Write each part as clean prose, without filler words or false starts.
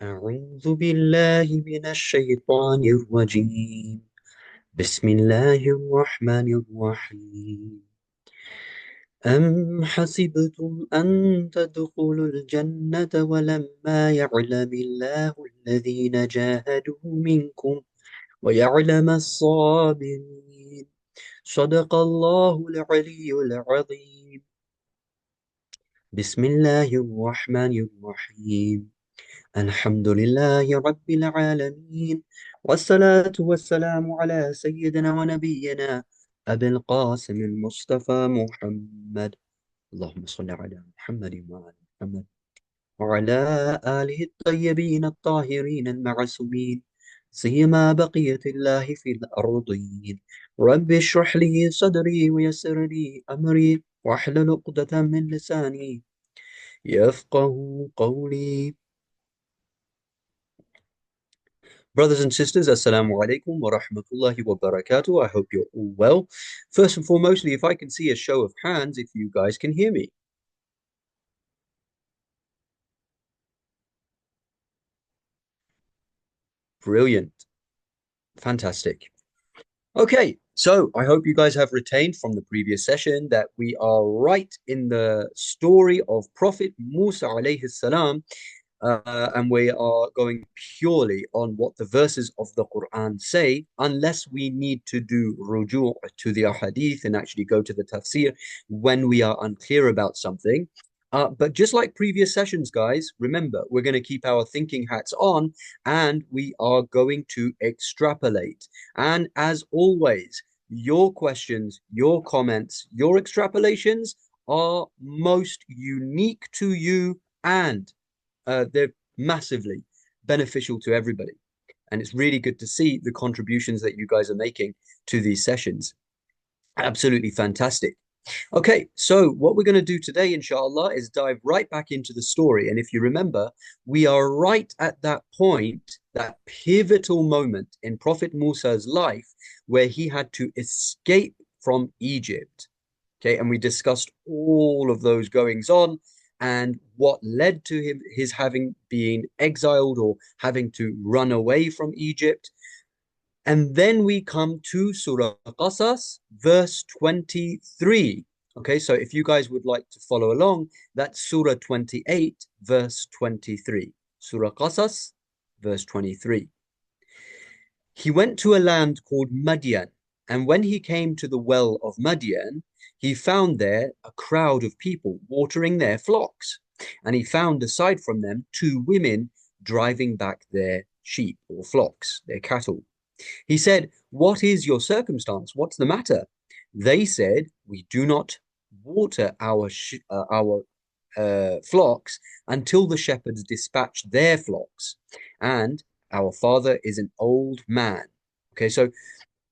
أعوذ بالله من الشيطان الرجيم. بسم الله الرحمن الرحيم. أم حسبتم أن تدخلوا الجنة ولما يعلم الله الذين جاهدوا منكم ويعلم الصابرين. صدق الله العلي العظيم. بسم الله الرحمن الرحيم. الحمد لله رب العالمين، والصلاة والسلام على سيدنا ونبينا أبي القاسم المصطفى محمد. اللهم صل على محمد وعلى محمد وعلى آله الطيبين الطاهرين المعصومين، سيما بقية الله في الأرضين. رب اشرح لي صدري ويسر لي أمري واحلل عقدة من لساني يفقه قولي. Brothers and sisters, Assalamu alaikum wa rahmatullahi wa barakatuh. I hope you're all well. First and foremostly, if I can see a show of hands, if you guys can hear me. Brilliant. Fantastic. Okay, so I hope you guys have retained from the previous session that we are right in the story of Prophet Musa alayhi salam. And we are going purely on what the verses of the Quran say, unless we need to do ruju' to the ahadith and actually go to the tafsir when we are unclear about something. But just like previous sessions, guys, remember, we're going to keep our thinking hats on and we are going to extrapolate. And as always, your questions, your comments, your extrapolations are most unique to you and they're massively beneficial to everybody. And it's really good to see the contributions that you guys are making to these sessions. Absolutely fantastic. Okay, so what we're going to do today, inshallah, is dive right back into the story. And if you remember, we are right at that point, that pivotal moment in Prophet Musa's life where he had to escape from Egypt. Okay, and we discussed all of those goings on and what led to him his having been exiled or having to run away from Egypt. And then we come to Surah Qasas, verse 23. Okay, so if you guys would like to follow along, that's Surah 28, verse 23. Surah Qasas, verse 23. He went to a land called Madian, and when he came to the well of Madian, he found there a crowd of people watering their flocks. And he found, aside from them, two women driving back their sheep or flocks, their cattle. He said, "What is your circumstance? What's the matter?" They said, "We do not water our flocks until the shepherds dispatch their flocks, and our father is an old man." Okay, so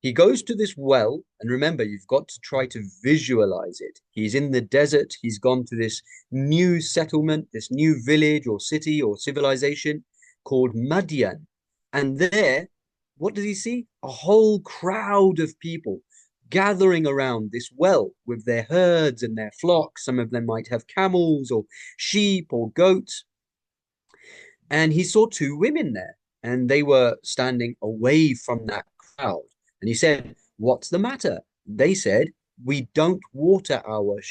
he goes to this well, and remember, you've got to try to visualize it. He's in the desert, he's gone to this new settlement, this new village or city or civilization called Madian. And there, what does he see? A whole crowd of people gathering around this well with their herds and their flocks. Some of them might have camels or sheep or goats. And he saw two women there, and they were standing away from that crowd. And he said, "What's the matter?" They said, "We don't water our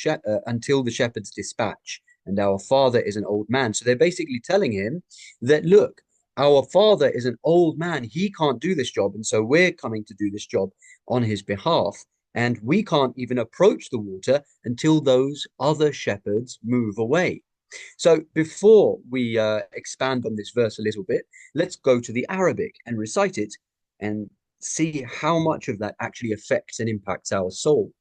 until the shepherds dispatch, and our father is an old man." So they're basically telling him that, look, our father is an old man. He can't do this job. And so we're coming to do this job on his behalf. And we can't even approach the water until those other shepherds move away. So before we expand on this verse a little bit, let's go to the Arabic and recite it and see how much of that actually affects and impacts our soul.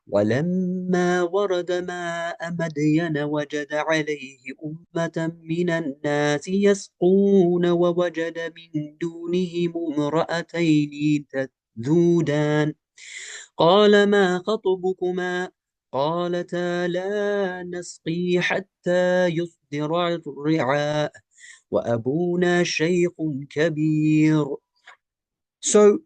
ولما ورد ماء مدين وجد عليه أمة من الناس يسقون ووجد من دونهم امرأتين تذودان قال ما خطبكما قالتا لا نسقي حتى يصدر الرعاء وأبونا شيخ كبير. So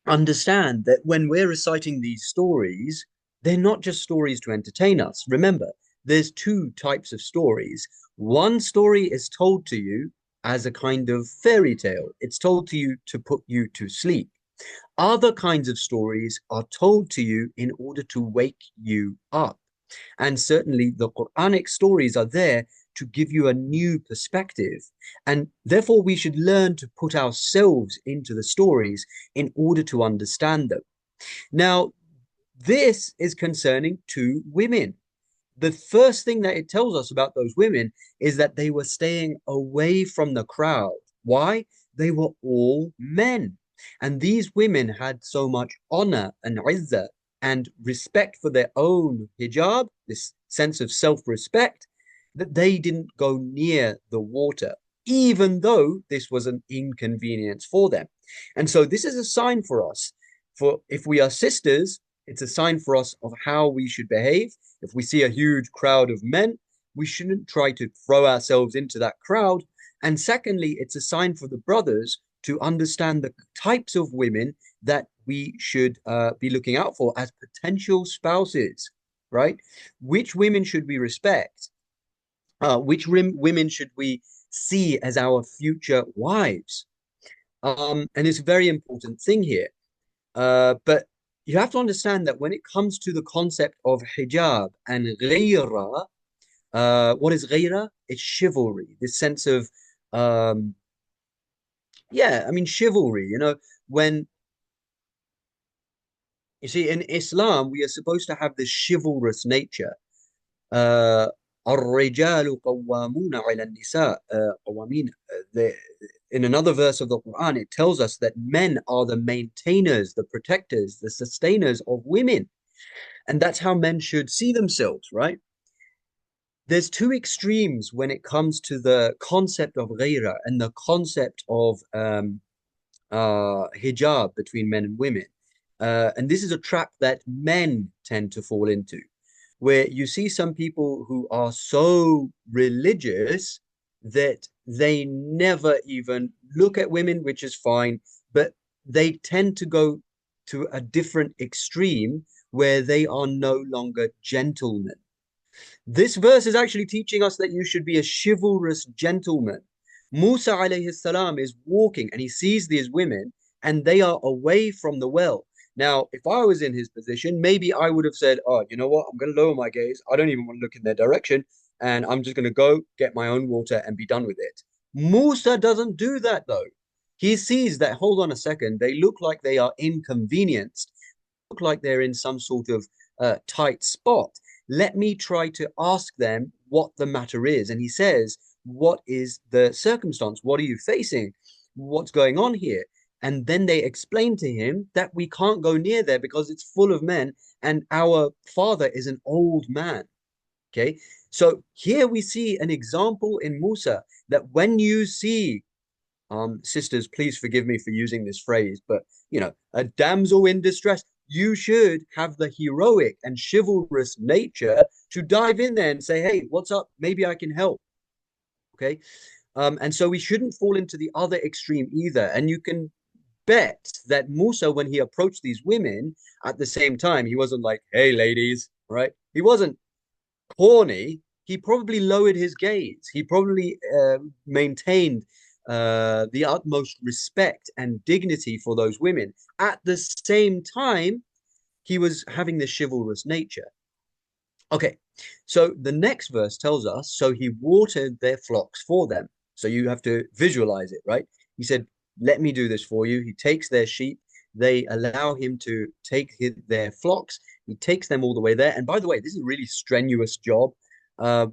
understand that when we're reciting these stories, they're not just stories to entertain us. Remember, there's two types of stories. One story is told to you as a kind of fairy tale. It's told to you to put you to sleep. Other kinds of stories are told to you in order to wake you up. And certainly the Quranic stories are there to give you a new perspective. And therefore, we should learn to put ourselves into the stories in order to understand them. Now, this is concerning to women. The first thing that it tells us about those women is that they were staying away from the crowd. Why? They were all men. And these women had so much honor and izzah and respect for their own hijab, this sense of self-respect, that they didn't go near the water, even though this was an inconvenience for them. And so this is a sign for us. For if we are sisters, it's a sign for us of how we should behave. If we see a huge crowd of men, we shouldn't try to throw ourselves into that crowd. And secondly, it's a sign for the brothers to understand the types of women that we should be looking out for as potential spouses, right? Which women should we respect? Which women should we see as our future wives? And it's a very important thing here. But you have to understand that when it comes to the concept of hijab and ghayra, what is ghayra? It's chivalry, this sense of, um, yeah, I mean, chivalry, when you see in Islam, we are supposed to have this chivalrous nature. Uh, الرجال قوامون على النساء قوامين. In another verse of the Quran, it tells us that men are the maintainers, the protectors, the sustainers of women. And that's how men should see themselves, right? There's two extremes when it comes to the concept of ghaira and the concept of hijab between men and women. And this is a trap that men tend to fall into, where you see some people who are so religious that they never even look at women, which is fine, but they tend to go to a different extreme where they are no longer gentlemen. This verse is actually teaching us that you should be a chivalrous gentleman. Musa alayhi salam is walking and he sees these women and they are away from the well. Now, if I was in his position, maybe I would have said, oh, you know what? I'm going to lower my gaze. I don't even want to look in their direction. And I'm just going to go get my own water and be done with it. Musa doesn't do that, though. He sees that, hold on a second, they look like they are inconvenienced, look like they're in some sort of tight spot. Let me try to ask them what the matter is. And he says, what is the circumstance? What are you facing? What's going on here? And then they explain to him that we can't go near there because it's full of men and our father is an old man. Okay. So here we see an example in Musa that when you see, sisters, please forgive me for using this phrase, but a damsel in distress, you should have the heroic and chivalrous nature to dive in there and say, hey, what's up? Maybe I can help. Okay. And so we shouldn't fall into the other extreme either. And you can bet that Musa, when he approached these women at the same time, he wasn't like, hey, ladies, right? He wasn't corny. He probably lowered his gaze. He probably maintained the utmost respect and dignity for those women. At the same time, he was having this chivalrous nature. Okay, so the next verse tells us, so he watered their flocks for them. So you have to visualize it, right? He said, let me do this for you. He takes their sheep. They allow him to take their flocks. He takes them all the way there. And by the way, this is a really strenuous job.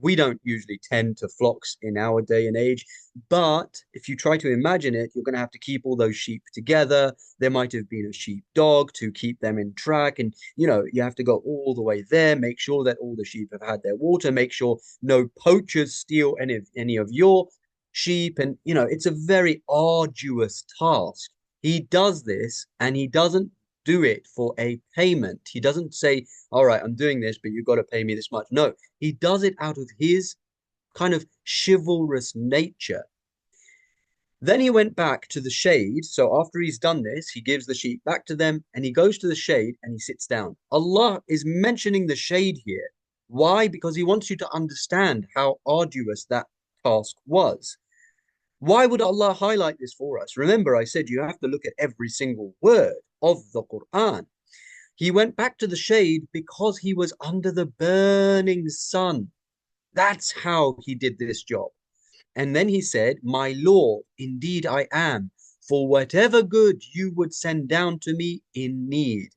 We don't usually tend to flocks in our day and age, but if you try to imagine it, you're going to have to keep all those sheep together. There might have been a sheep dog to keep them in track, and you have to go all the way there, make sure that all the sheep have had their water, make sure no poachers steal any of your sheep, and it's a very arduous task. He does this, and he doesn't do it for a payment. He doesn't say, all right, I'm doing this, but you've got to pay me this much. No, he does it out of his kind of chivalrous nature. Then he went back to the shade. So after he's done this, he gives the sheep back to them and he goes to the shade and he sits down. Allah is mentioning the shade here. Why? Because he wants you to understand how arduous that task was. Why would Allah highlight this for us? Remember, I said you have to look at every single word of the Quran. He went back to the shade because he was under the burning sun. That's how he did this job. And then he said, My Lord, indeed I am, for whatever good you would send down to me in need.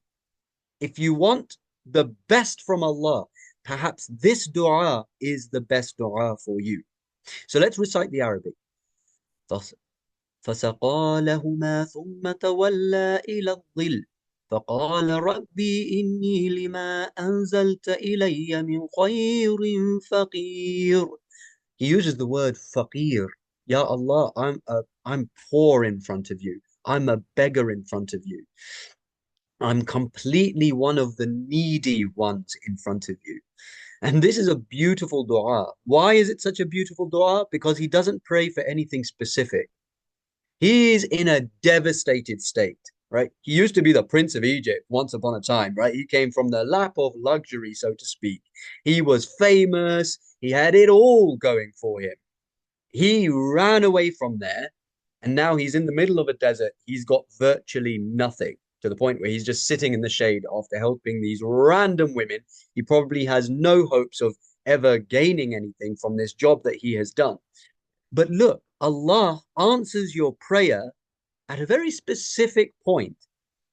If you want the best from Allah, perhaps this dua is the best dua for you. So let's recite the Arabic. فسقى لهما ثم تولى إلى الظل فقال ربي إني لما أنزلت إلي من خير فقير. He uses the word faqir. Ya Allah, I'm poor in front of you. I'm a beggar in front of you. I'm completely one of the needy ones in front of you. And this is a beautiful dua. Why is it such a beautiful dua? Because he doesn't pray for anything specific. He's in a devastated state, right? He used to be the Prince of Egypt once upon a time, right? He came from the lap of luxury, so to speak. He was famous. He had it all going for him. He ran away from there, and now he's in the middle of a desert. He's got virtually nothing to the point where he's just sitting in the shade after helping these random women. He probably has no hopes of ever gaining anything from this job that he has done. But look, Allah answers your prayer at a very specific point.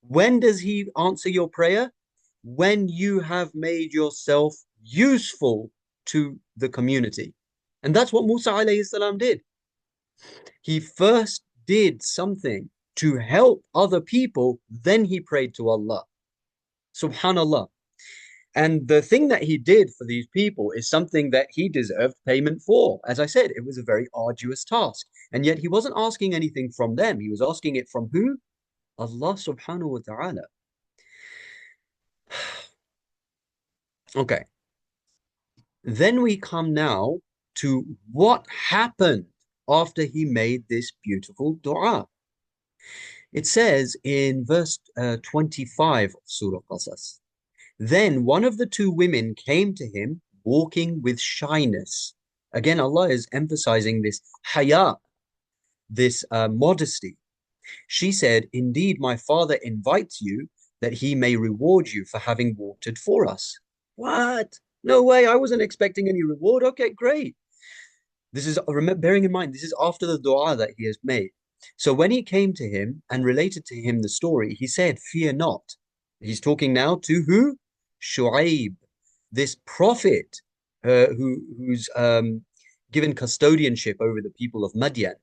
When does He answer your prayer? When you have made yourself useful to the community. And that's what Musa alayhi salam did. He first did something to help other people, then he prayed to Allah. Subhanallah. And the thing that he did for these people is something that he deserved payment for. As I said, it was a very arduous task. And yet he wasn't asking anything from them. He was asking it from who? Allah subhanahu wa ta'ala. Okay. Then we come now to what happened after he made this beautiful dua. It says in verse 25 of Surah Qasas, then one of the two women came to him walking with shyness. Again, Allah is emphasizing this haya, this modesty. She said, indeed, my father invites you that he may reward you for having watered for us. What? No way. I wasn't expecting any reward. Okay, great. This is, bearing in mind, this is after the dua that he has made. So when he came to him and related to him the story, he said, fear not. He's talking now to who? Shuaib, this prophet who's given custodianship over the people of Madian.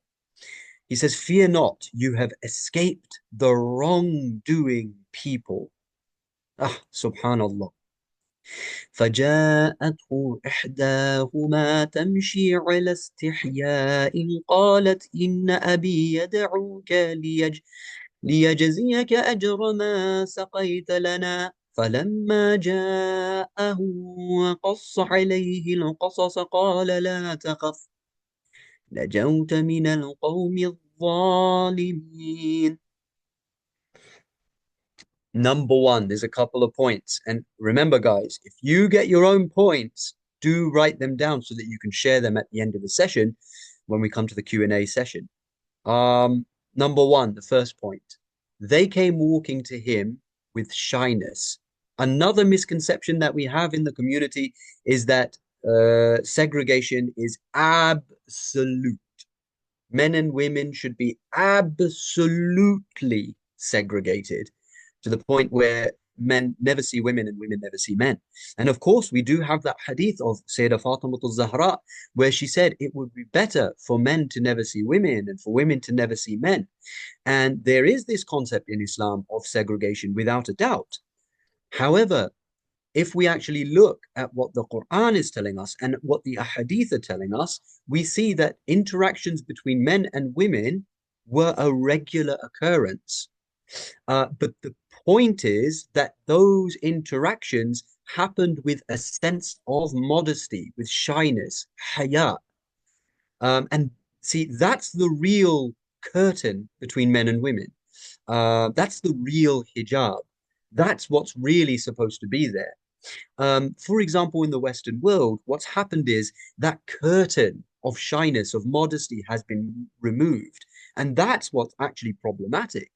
He says, fear not, you have escaped the wrongdoing people. Ah, subhanallah. فجاءته إحداهما تمشي على استحياء قالت إن أبي يدعوك ليجزيك أجر ما سقيت لنا فلما جاءه وقص عليه القصص قال لا تخف نجوت من القوم الظالمين. Number one, there's a couple of points. And remember, guys, if you get your own points, do write them down so that you can share them at the end of the session when we come to the Q&A session. Number one, the first point, they came walking to him with shyness. Another misconception that we have in the community is that segregation is absolute. Men and women should be absolutely segregated to the point where men never see women and women never see men. And of course, we do have that hadith of Sayyidah Fatima al-Zahra, where she said it would be better for men to never see women and for women to never see men. And there is this concept in Islam of segregation without a doubt. However, if we actually look at what the Quran is telling us and what the ahadith are telling us, we see that interactions between men and women were a regular occurrence. But the point is that those interactions happened with a sense of modesty, with shyness, haya. And see, that's the real curtain between men and women. That's the real hijab. That's what's really supposed to be there. For example, in the Western world, what's happened is that curtain of shyness, of modesty has been removed. And that's what's actually problematic.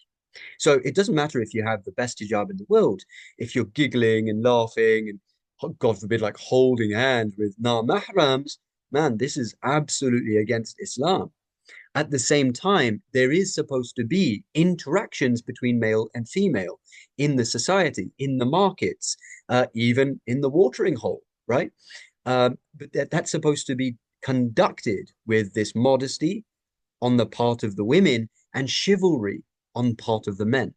So it doesn't matter if you have the best hijab in the world, if you're giggling and laughing and, God forbid, like holding hands with non-mahrams, man, this is absolutely against Islam. At the same time, there is supposed to be interactions between male and female in the society, in the markets, even in the watering hole, right? But that's supposed to be conducted with this modesty on the part of the women and chivalry on part of the men.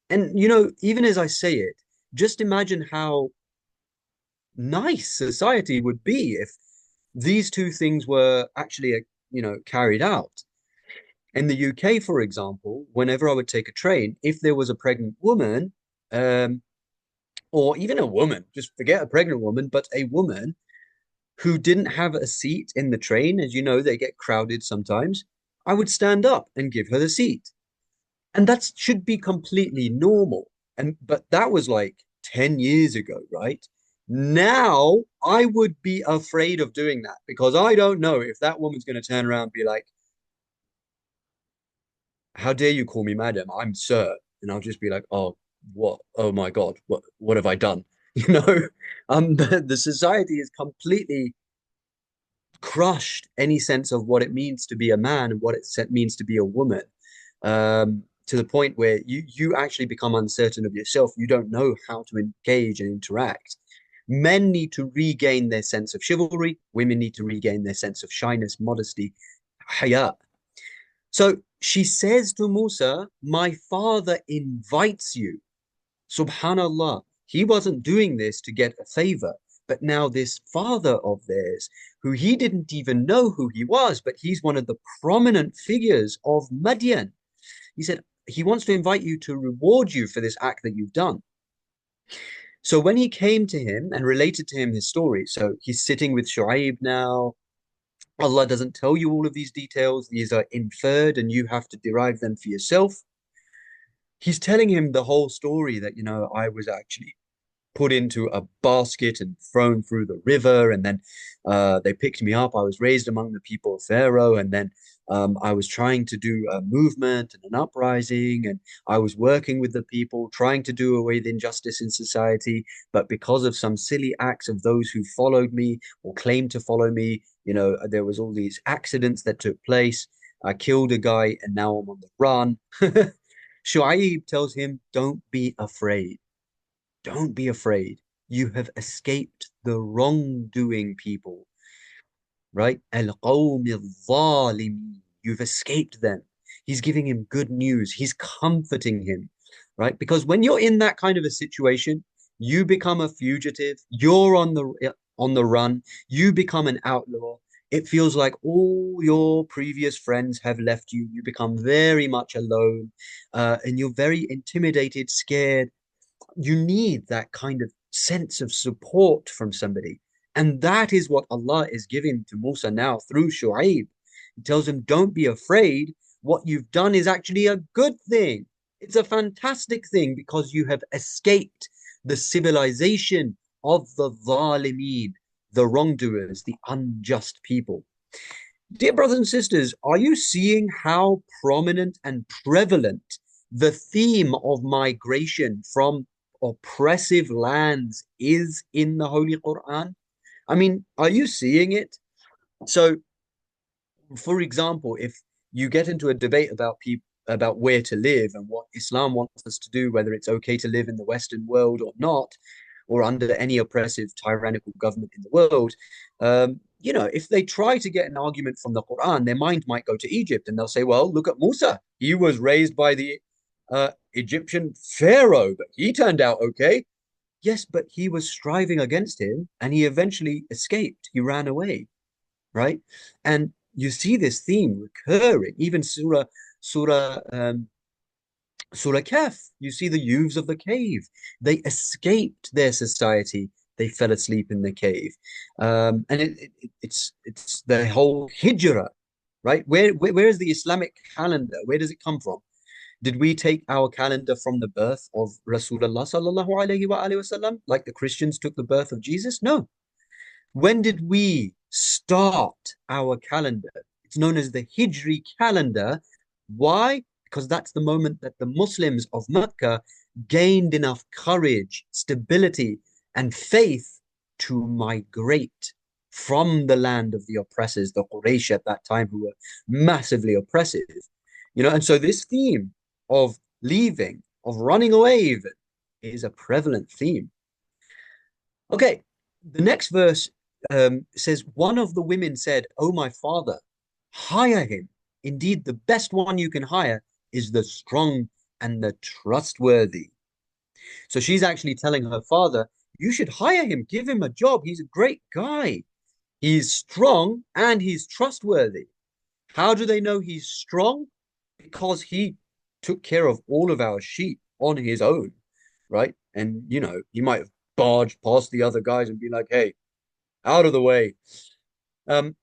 And, even as I say it, just imagine how nice society would be if these two things were actually, carried out. In the UK, for example, whenever I would take a train, if there was a pregnant woman, um, or even a woman, just forget a pregnant woman, but a woman who didn't have a seat in the train, as you know, they get crowded sometimes, I would stand up and give her the seat. And that should be completely normal. But that was like 10 years ago, right? Now I would be afraid of doing that because I don't know if that woman's going to turn around and be like, how dare you call me madam? I'm sir. And I'll just be like, oh, what? Oh my God, what have I done? You know, the society is completely crushed any sense of what it means to be a man and what it means to be a woman, to the point where you actually become uncertain of yourself. You don't know how to engage and interact. Men need to regain their sense of chivalry. Women need to regain their sense of shyness, modesty, haya. So she says to Musa, my father invites you. Subhanallah, he wasn't doing this to get a favor, but now this father of theirs, who he didn't even know who he was, but he's one of the prominent figures of Madian. He said, he wants to invite you to reward you for this act that you've done. So when he came to him and related to him his story, so he's sitting with Shuaib now. Allah doesn't tell you all of these details. These are inferred and you have to derive them for yourself. He's telling him the whole story that, I was actually put into a basket and thrown through the river. And then they picked me up. I was raised among the people of Pharaoh. And then I was trying to do a movement and an uprising. And I was working with the people, trying to do away with injustice in society. But because of some silly acts of those who followed me or claimed to follow me, there was all these accidents that took place. I killed a guy and now I'm on the run. Shuaib tells him, don't be afraid. Don't be afraid. You have escaped the wrongdoing people, right? Al-qawmi al-zalimin. You've escaped them. He's giving him good news. He's comforting him, right? Because when you're in that kind of a situation, you become a fugitive. You're on the run. You become an outlaw. It feels like all your previous friends have left you. You become very much alone, and you're very intimidated, scared. You need that kind of sense of support from somebody. And that is what Allah is giving to Musa now through Shu'aib. He tells him, don't be afraid. What you've done is actually a good thing. It's a fantastic thing because you have escaped the civilization of the zalimeen, the wrongdoers, the unjust people. Dear brothers and sisters, are you seeing how prominent and prevalent the theme of migration from oppressive lands is in the Holy Quran? I mean, are you seeing it? So, for example, if you get into a debate about people about where to live and what Islam wants us to do, whether it's okay to live in the Western world or not, or under any oppressive, tyrannical government in the world, if they try to get an argument from the Quran, their mind might go to Egypt and they'll say, well, look at Musa. He was raised by the Egyptian pharaoh, but he turned out okay. Yes, but he was striving against him and he eventually escaped. He ran away, right? And you see this theme recurring, even Surah Kaf. You see the youths of the cave. They escaped their society. They fell asleep in the cave. And it's the whole hijrah, right? Where is the Islamic calendar? Where does it come from? Did we take our calendar from the birth of Rasulullah sallallahu alaihi wa alihi wasallam, like the Christians took the birth of Jesus? No. When did we start our calendar? It's known as the Hijri calendar. Why? Because that's the moment that the Muslims of Mecca gained enough courage, stability, and faith to migrate from the land of the oppressors, the Quraysh at that time, who were massively oppressive. And so this theme of leaving, of running away even, is a prevalent theme. Okay, the next verse says, one of the women said, "Oh, my father, hire him. Indeed, the best one you can hire is the strong and the trustworthy." So she's actually telling her father, "You should hire him, give him a job. He's a great guy. He's strong and he's trustworthy." How do they know he's strong? Because he took care of all of our sheep on his own, right? And, he might have barged past the other guys and be like, "Hey, out of the way." Um,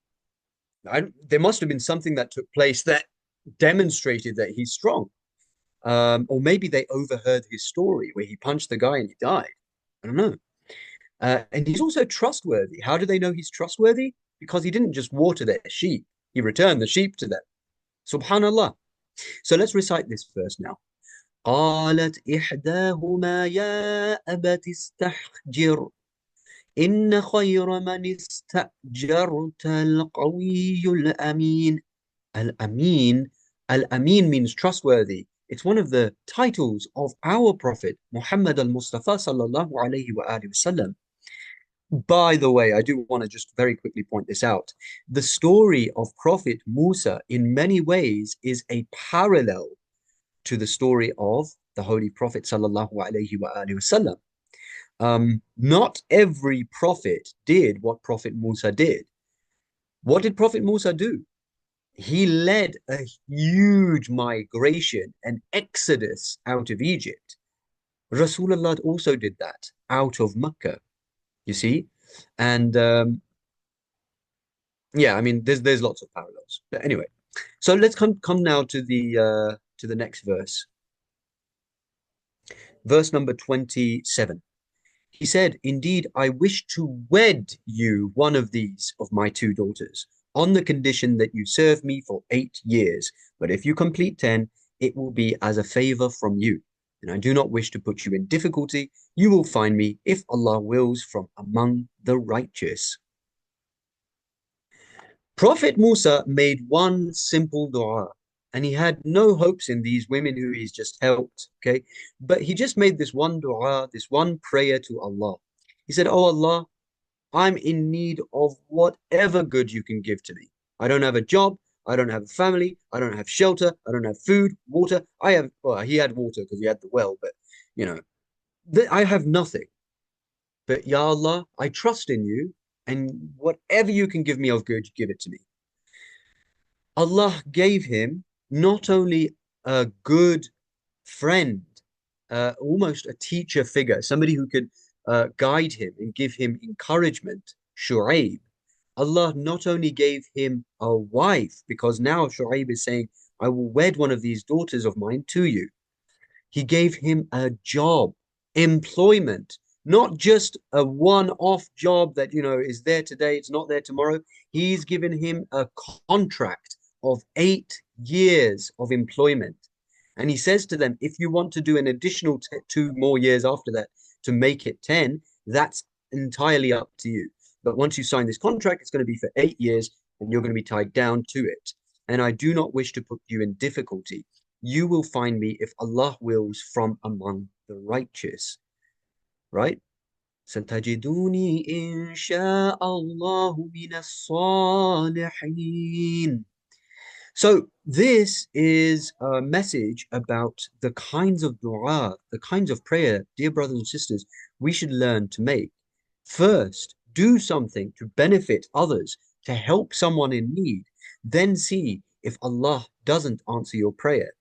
there must have been something that took place that demonstrated that he's strong. Or maybe they overheard his story where he punched the guy and he died. I don't know. And he's also trustworthy. How do they know he's trustworthy? Because he didn't just water their sheep, he returned the sheep to them. Subhanallah. So let's recite this verse now. قالت إحداهما يا أبت استحجر إن خير من استأجرت القوي الأمين. Al-Amin. Al-Amin means trustworthy. It's one of the titles of our Prophet, Muhammad al-Mustafa sallallahu alayhi wa alihi wasallam. By the way, I do want to just very quickly point this out. The story of Prophet Musa, in many ways, is a parallel to the story of the Holy Prophet sallallahu alayhi wa alihi wasallam. Not every prophet did what Prophet Musa did. What did Prophet Musa do? He led a huge migration and exodus out of Egypt. Rasulullah also did that out of Mecca, you see? And yeah, I mean, there's lots of parallels. But anyway, so let's come now to the next verse. Verse number 27. He said, "Indeed, I wish to wed you one of these of my two daughters, on the condition that you serve me for 8 years. But if you complete 10, it will be as a favor from you. And I do not wish to put you in difficulty. You will find me, if Allah wills, from among the righteous." Prophet Musa made one simple dua, and he had no hopes in these women who he's just helped, okay? But he just made this one dua, this one prayer to Allah. He said, "Oh Allah, I'm in need of whatever good you can give to me. I don't have a job. I don't have a family. I don't have shelter. I don't have food, water. Well, he had water because he had the well, but you know, I have nothing. But Ya Allah, I trust in you, and whatever you can give me of good, give it to me." Allah gave him not only a good friend, almost a teacher figure, somebody who could guide him and give him encouragement, Shuaib. Allah not only gave him a wife, because now Shuaib is saying, "I will wed one of these daughters of mine to you." He gave him a job, employment, not just a one-off job that, is there today, it's not there tomorrow. He's given him a contract of 8 years of employment. And he says to them, if you want to do an additional 2 more years after that to make it 10, that's entirely up to you. But once you sign this contract, it's going to be for 8 years and you're going to be tied down to it. And I do not wish to put you in difficulty. You will find me, if Allah wills, from among the righteous. Right? ستجدوني إن شاء الله من الصالحين. So this is a message about the kinds of dua, the kinds of prayer, dear brothers and sisters, we should learn to make. First, do something to benefit others, to help someone in need. Then see if Allah doesn't answer your prayer.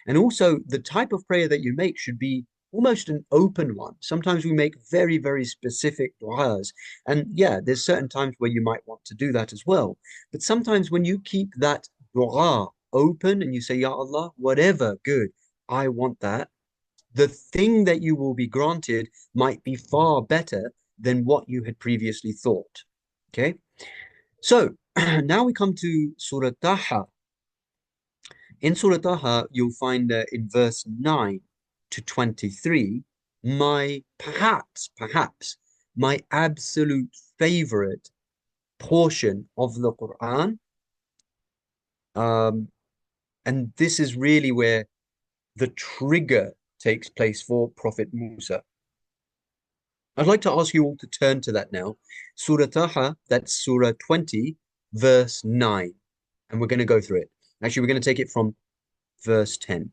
And also, the type of prayer that you make should be almost an open one. Sometimes we make very, very specific du'as. And yeah, there's certain times where you might want to do that as well. But sometimes when you keep that du'a open and you say, Ya Allah, whatever good, I want that. The thing that you will be granted might be far better than what you had previously thought. Okay. So now we come to Surah Taha. In Surah Taha, you'll find in verse 9 to 23, perhaps, my absolute favorite portion of the Quran. Um, and this is really where the trigger takes place for Prophet Musa. I'd like to ask you all to turn to that now. Surah Taha, that's Surah 20, verse 9. And we're going to go through it. Actually, we're going to take it from verse 10.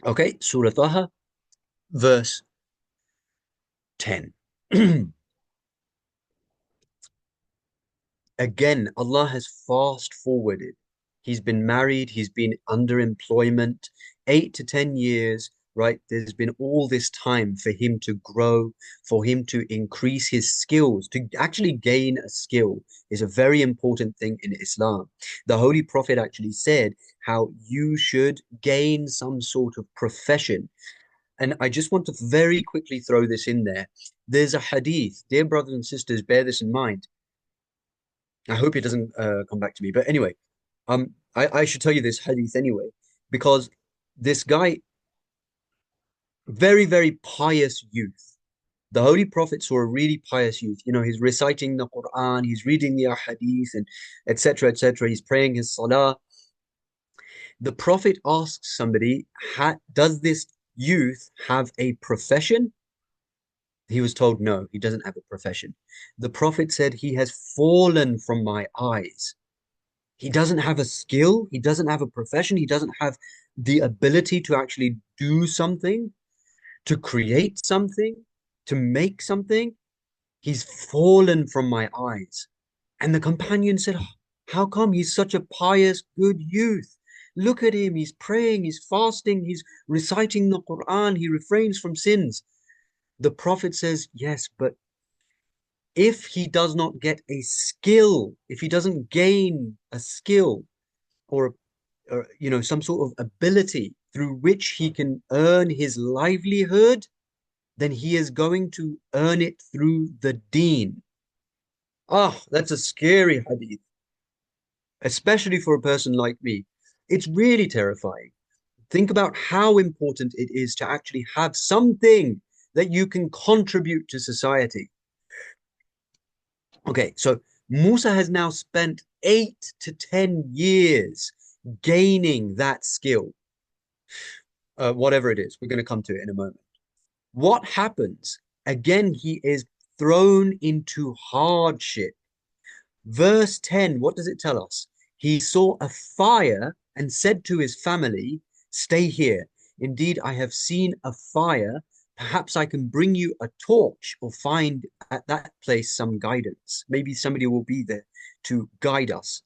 Okay, Surah Taha, verse 10. Again, Allah has fast forwarded. He's been married, he's been under employment, 8 to 10 years, right? There's been all this time for him to grow, for him to increase his skills, to actually gain a skill is a very important thing in Islam. The Holy Prophet actually said how you should gain some sort of profession. And I just want to very quickly throw this in there. There's a hadith, dear brothers and sisters, bear this in mind. I hope it doesn't come back to me. But anyway, I should tell you this hadith anyway, because this guy, very, very pious youth. The Holy Prophet saw a really pious youth. You know, he's reciting the Quran, he's reading the hadith, and etc., etc. He's praying his salah. The Prophet asks somebody, does this youth have a profession? He was told, no, he doesn't have a profession. The Prophet said, he has fallen from my eyes. He doesn't have a skill, he doesn't have a profession, he doesn't have the ability to actually do something, to create something, to make something. He's fallen from my eyes. And the companion said, "Oh, how come? He's such a pious, good youth. Look at him. He's praying, he's fasting, he's reciting the Quran, he refrains from sins." The Prophet says, yes, but if he does not get a skill, if he doesn't gain a skill or, some sort of ability through which he can earn his livelihood, then he is going to earn it through the deen. Ah, that's a scary hadith, especially for a person like me. It's really terrifying. Think about how important it is to actually have something that you can contribute to society. Okay, so Musa has now spent 8 to 10 years gaining that skill, whatever it is. We're going to come to it in a moment. What happens? Again, he is thrown into hardship. Verse 10, what does it tell us? He saw a fire and said to his family, "Stay here. Indeed, I have seen a fire. Perhaps I can bring you a torch or find at that place some guidance. Maybe somebody will be there to guide us."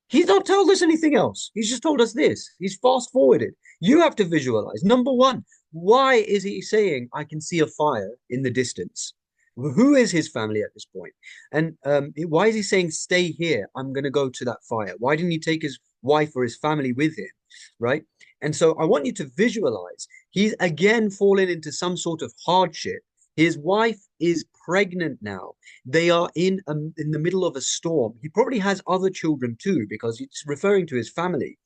He's not told us anything else. He's just told us this. He's fast forwarded. You have to visualize. Number one, why is he saying, I can see a fire in the distance? Who is his family at this point? And why is he saying, stay here? I'm going to go to that fire. Why didn't he take his wife or his family with him? Right. And so I want you to visualize. He's again fallen into some sort of hardship. His wife is pregnant now. They are in the middle of a storm. He probably has other children too, because it's referring to his family.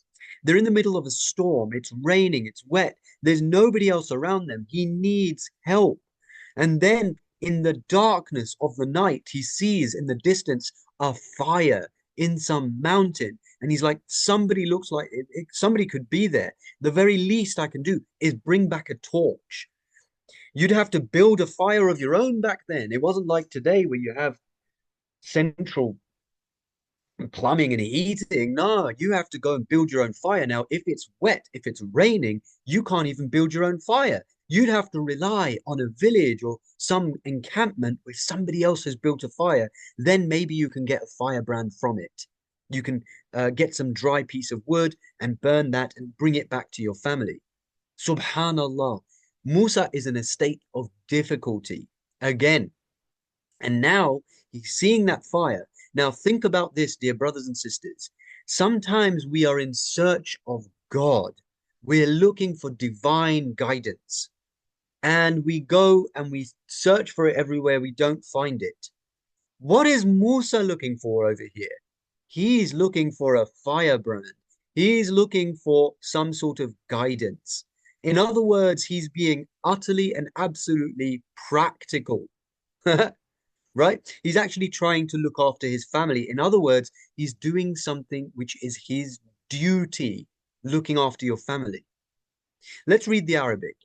They're in the middle of a storm. It's raining. It's wet. There's nobody else around them. He needs help. And then in the darkness of the night, he sees in the distance a fire in some mountain. And he's like, somebody looks like somebody could be there. The very least I can do is bring back a torch. You'd have to build a fire of your own back then. It wasn't like today where you have central plumbing and heating. No, you have to go and build your own fire. Now, if it's wet, if it's raining, you can't even build your own fire. You'd have to rely on a village or some encampment where somebody else has built a fire. Then maybe you can get a firebrand from it. You can get some dry piece of wood and burn that and bring it back to your family. Subhanallah. Musa is in a state of difficulty again. And now he's seeing that fire. Now, think about this, dear brothers and sisters. Sometimes we are in search of God. We're looking for divine guidance. And we go and we search for it everywhere. We don't find it. What is Musa looking for over here? He's looking for a firebrand. He's looking for some sort of guidance. In other words, he's being utterly and absolutely practical, right? He's actually trying to look after his family. In other words, he's doing something which is his duty, looking after your family. Let's read the Arabic.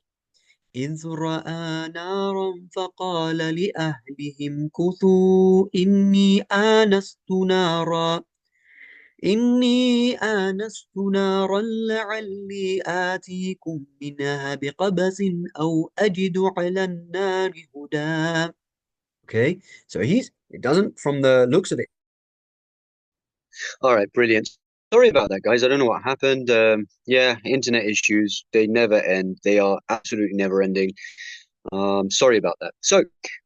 إذ رأى نارا فقال لأهلهم كثوا إني آنست نارا لعلي آتيكم منها بقبس أو أجد على النار هدى. Okay, so it doesn't, from the looks of it. All right, brilliant. Sorry about that, guys. I don't know what happened. Yeah, internet issues, they never end. They are absolutely never ending. Sorry about that. So,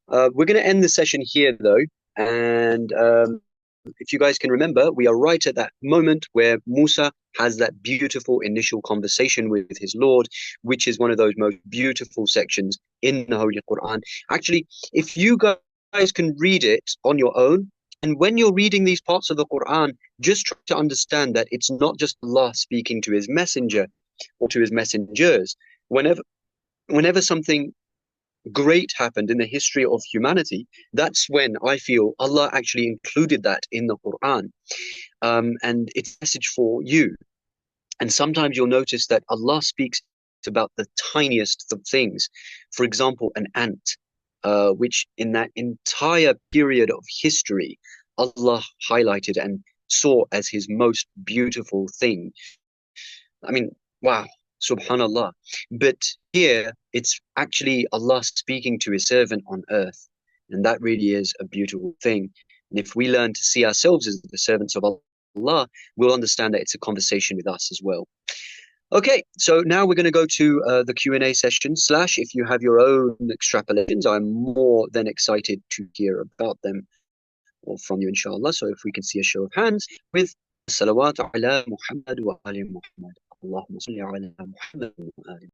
we're going to end the session here, though. And if you guys can remember, we are right at that moment where Musa has that beautiful initial conversation with his Lord, which is one of those most beautiful sections in the Holy Quran. Actually, if you guys can read it on your own, and when you're reading these parts of the Quran, just try to understand that it's not just Allah speaking to his messenger or to his messengers. Whenever something great happened in the history of humanity, that's when I feel Allah actually included that in the Quran. And it's a message for you. And sometimes you'll notice that Allah speaks about the tiniest of things. For example, an ant, which in that entire period of history, Allah highlighted and saw as his most beautiful thing. I mean, wow, subhanallah. But here it's actually Allah speaking to his servant on earth. And that really is a beautiful thing. And if we learn to see ourselves as the servants of Allah, we'll understand that it's a conversation with us as well. Okay, so now we're going to go to the Q&A session. Slash, if you have your own extrapolations, I'm more than excited to hear about them or from you, inshallah. So if we can see a show of hands with salawat ala Muhammad wa ali Muhammad. اللهم صل على محمد وآل